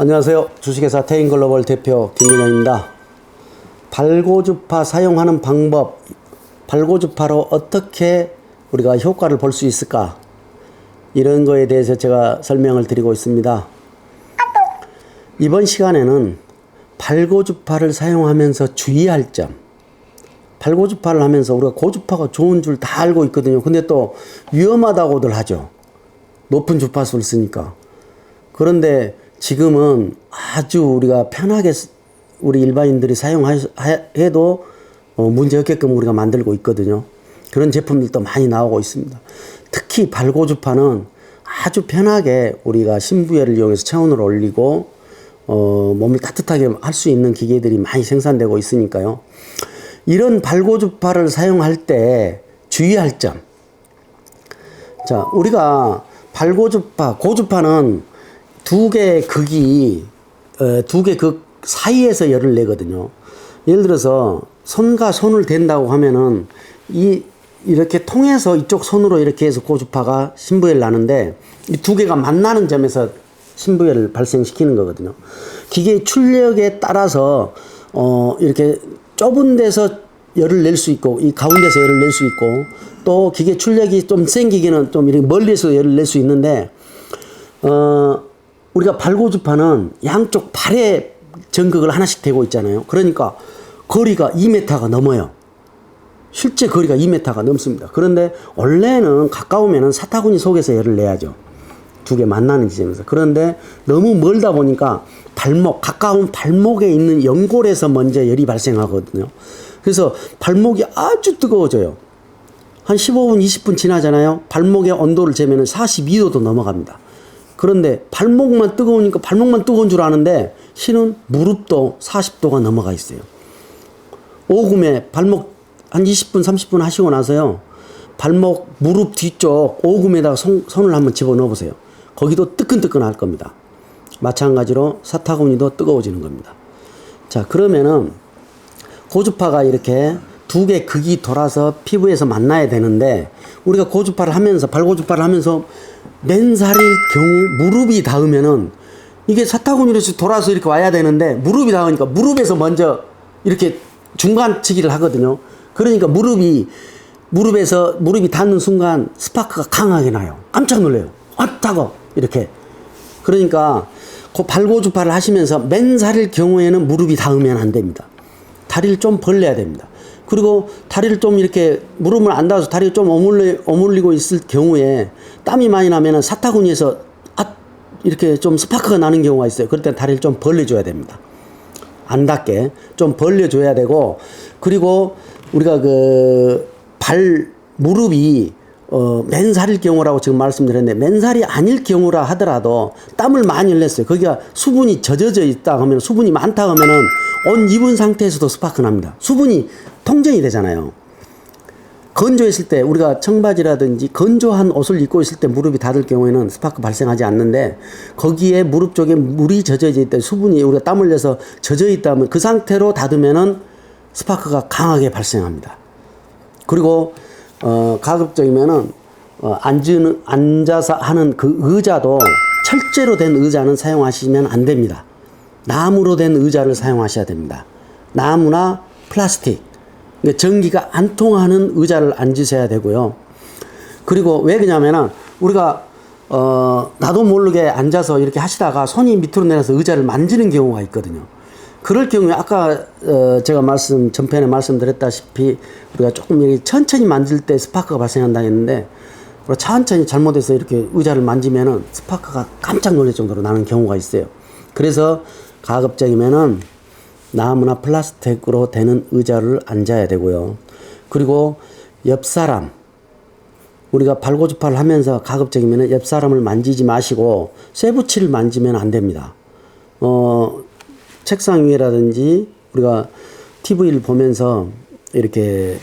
안녕하세요. 주식회사 태인글로벌 대표 김근영입니다. 발고주파 사용하는 방법, 발고주파로 어떻게 우리가 효과를 볼 수 있을까? 이런 거에 대해서 제가 설명을 드리고 있습니다. 이번 시간에는 발고주파를 사용하면서 주의할 점, 발고주파를 하면서 우리가 고주파가 좋은 줄 다 알고 있거든요. 근데 또 위험하다고들 하죠. 높은 주파수를 쓰니까. 그런데 지금은 아주 우리가 편하게 우리 일반인들이 사용해도 문제 없게끔 우리가 만들고 있거든요. 그런 제품들도 많이 나오고 있습니다. 특히 발고주파는 아주 편하게 우리가 심부열을 이용해서 체온을 올리고 몸을 따뜻하게 할 수 있는 기계들이 많이 생산되고 있으니까요. 이런 발고주파를 사용할 때 주의할 점. 자, 우리가 발고주파, 고주파는 두 개의 극이, 두 개 극 사이에서 열을 내거든요. 예를 들어서 손과 손을 댄다고 하면은 이렇게 통해서 이쪽 손으로 이렇게 해서 고주파가 심부열 나는데 이 두 개가 만나는 점에서 심부열을 발생시키는 거거든요. 기계의 출력에 따라서, 이렇게 좁은 데서 열을 낼 수 있고, 이 가운데서 열을 낼 수 있고, 또 기계 출력이 좀 센 기계는 좀 이렇게 멀리서 열을 낼 수 있는데, 우리가 발고주파는 양쪽 발에 전극을 하나씩 대고 있잖아요. 그러니까 거리가 2m가 넘어요. 실제 거리가 2m가 넘습니다. 그런데 원래는 가까우면은 사타구니 속에서 열을 내야죠. 두 개 만나는 지점에서. 그런데 너무 멀다 보니까 가까운 발목에 있는 연골에서 먼저 열이 발생하거든요. 그래서 발목이 아주 뜨거워져요. 한 15분, 20분 지나잖아요. 발목의 온도를 재면은 42도도 넘어갑니다. 그런데 발목만 뜨거우니까 발목만 뜨거운 줄 아는데 실은 무릎도 40도가 넘어가 있어요. 오금에 발목 한 20분, 30분 하시고 나서요. 발목, 무릎 뒤쪽 오금에다가 손을 한번 집어넣어 보세요. 거기도 뜨끈뜨끈할 겁니다. 마찬가지로 사타구니도 뜨거워지는 겁니다. 자, 그러면은 고주파가 이렇게 두 개 극이 돌아서 피부에서 만나야 되는데 우리가 고주파를 하면서 발고주파를 하면서 맨살일 경우 무릎이 닿으면은 이게 사타구니로 돌아서 이렇게 와야 되는데 무릎이 닿으니까 무릎에서 먼저 이렇게 중간치기를 하거든요. 그러니까 무릎이 닿는 순간 스파크가 강하게 나요. 깜짝 놀래요. 따가워. 이렇게. 그러니까 그 발고주파를 하시면서 맨살일 경우에는 무릎이 닿으면 안 됩니다. 다리를 좀 벌려야 됩니다. 그리고 다리를 좀 이렇게 무릎을 안 닿아서 다리가 좀 오물리고 있을 경우에 땀이 많이 나면은 사타구니에서 이렇게 좀 스파크가 나는 경우가 있어요. 그럴 때 다리를 좀 벌려줘야 됩니다. 안 닿게 좀 벌려줘야 되고, 그리고 우리가 무릎이 맨살일 경우라고 지금 말씀드렸는데 맨살이 아닐 경우라 하더라도 땀을 많이 흘렸어요. 거기가 수분이 젖어져 있다 하면 수분이 많다 하면은 옷 입은 상태에서도 스파크 납니다. 수분이 통정이 되잖아요. 건조했을 때 우리가 청바지라든지 건조한 옷을 입고 있을 때 무릎이 닿을 경우에는 스파크 발생하지 않는데 거기에 무릎 쪽에 물이 젖어져 있다, 수분이 우리가 땀 흘려서 젖어 있다면 그 상태로 닿으면은 스파크가 강하게 발생합니다. 그리고 가급적이면은 앉아서 하는 그 의자도 철제로 된 의자는 사용하시면 안 됩니다. 나무로 된 의자를 사용하셔야 됩니다. 나무나 플라스틱, 전기가 안 통하는 의자를 앉으셔야 되고요. 그리고 왜 그러냐면은 우리가 나도 모르게 앉아서 이렇게 하시다가 손이 밑으로 내려서 의자를 만지는 경우가 있거든요. 그럴 경우에 아까 제가 전편에 말씀드렸다시피 우리가 조금 이렇게 천천히 만질 때 스파크가 발생한다 했는데 우리가 천천히 잘못해서 이렇게 의자를 만지면은 스파크가 깜짝 놀랄 정도로 나는 경우가 있어요. 그래서 가급적이면은 나무나 플라스틱으로 되는 의자를 앉아야 되고요. 그리고 옆 사람, 우리가 발고주파를 하면서 가급적이면은 옆 사람을 만지지 마시고 쇠붙이를 만지면 안 됩니다. 책상 위에라든지 우리가 TV를 보면서 이렇게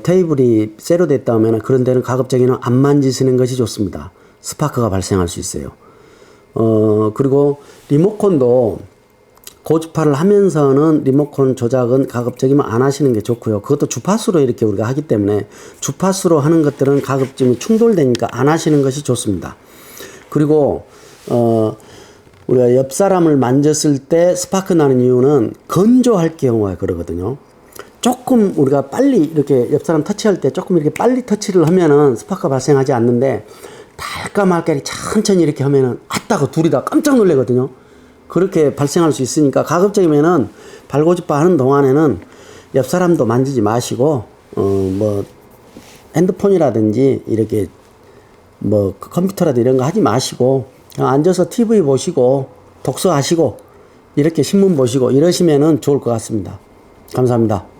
테이블이 쇠로 됐다 하면 그런 데는 가급적이면 안 만지시는 것이 좋습니다. 스파크가 발생할 수 있어요. 그리고 리모컨도 고주파를 하면서는 리모컨 조작은 가급적이면 안 하시는 게 좋고요. 그것도 주파수로 이렇게 우리가 하기 때문에 주파수로 하는 것들은 가급적이면 충돌되니까 안 하시는 것이 좋습니다. 그리고 우리가 옆 사람을 만졌을 때 스파크 나는 이유는 건조할 경우가 그러거든요. 조금 우리가 빨리 이렇게 옆 사람 터치할 때 조금 이렇게 빨리 터치를 하면은 스파크가 발생하지 않는데, 달까 말까 천천히 이렇게 하면은 아따고 둘이 다 깜짝 놀래거든요. 그렇게 발생할 수 있으니까 가급적이면은 발고집바 하는 동안에는 옆 사람도 만지지 마시고, 뭐 핸드폰이라든지 이렇게 뭐 컴퓨터라든지 이런 거 하지 마시고 그냥 앉아서 TV 보시고 독서하시고 이렇게 신문 보시고 이러시면은 좋을 것 같습니다. 감사합니다.